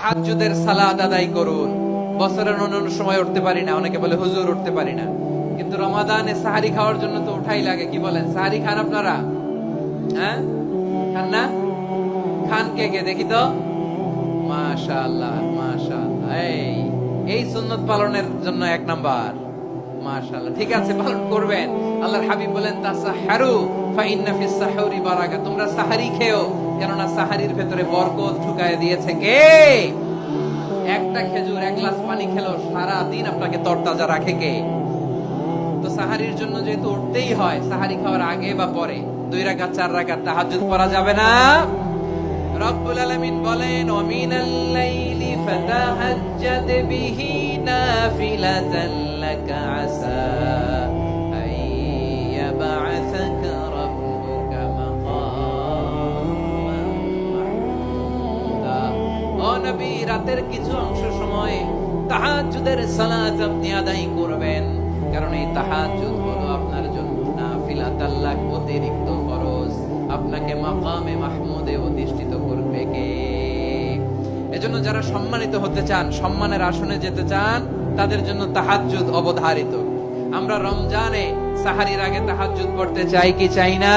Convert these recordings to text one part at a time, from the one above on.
তাহাজ্জুদের সালাত আদায় করুন। বছরের অন্যান্য সময় উঠতে পারি না, অনেকে বলে হুজুর উঠতে পারি না, কিন্তু রমাদানে সাহারি খাওয়ার জন্য তো উঠাই লাগে। কি বলেন, সাহারি খান আপনারা? হ্যাঁ, খান না? খান কে কে দেখি তো? মাশাআল্লাহ মাশাআল্লাহ। এই সুন্নত পালনের জন্য এক নাম্বার। মাশাআল্লাহ, ঠিক আছে, পালন করবেন। আল্লাহর হাবিব বলেন তাসাহহারু ফাইন্না ফিস সাহুরি বারাকা, তোমরা সাহারি খেও, কেননা সাহারির ভেতরে বরকত ঢুকায় দিয়েছে কে? একটা খেজুর, এক গ্লাস পানি খেলো সারা দিন আপনাকে তরতাজা রাখে কে? তো সাহারির জন্য যেহেতু উঠতেই হয়, সাহারি খাওয়ার আগে বা পরে 2 রাকাত 4 রাকাত তাহাজ্জুদ পড়া যাবে না? রব্বুল আলামিন বলেন ওয়া মিনাল লাইলি ফাতাহাজ্জাদ বিহি নাফিলাতান লাকা আসা আইয়াবআসাকা রাব্বুকা মাকামান মাহমুদা। ও নবী, রাতের কিছু অংশ সময় তাহাজ্জুদের সালাত আপনি আদায় করবেন, কারণ এই তাহাজ্জুদ হলো আপনার জন্য নাফিলাতান লাক, অতিরিক্ত ফরজ। আপনাকে মাকামে মাহমুদে অধিষ্ঠিত করবে কে? এজন্য যারা সম্মানিত হতে চান, সম্মানের আসনে যেতে চান, তাদের জন্য তাহাজ্জুদ অবধারিত। আমরা রমজানে সাহারির আগে তাহাজ্জুদ পড়তে চাই কি চাই না?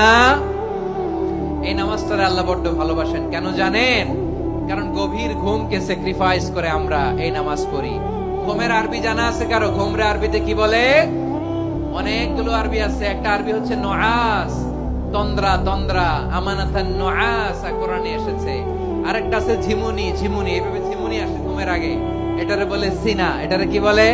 এই নামাজটারে আল্লাহ বড্ড ভালোবাসেন। কেন জানেন? কারণ গভীর ঘুমকে স্যাক্রিফাইস করে আমরা এই নামাজ পড়ি। ঘুমের আরবি জানা আছে কারো? ঘুমরে আরবিতে কি বলে? অনেকগুলো আরবি আছে। একটা আরবি হচ্ছে নুআস, তন্দ্রা, তন্দ্রা, আমানাতান নুআস কোরআনে এসেছে। আরেকটা আছে ঝিমুনি, ঝিমুনি, এইভাবে ঝিমুনি আসে ঘুমের আগে, এটারে বলে সিনা। এটারে কি বলে?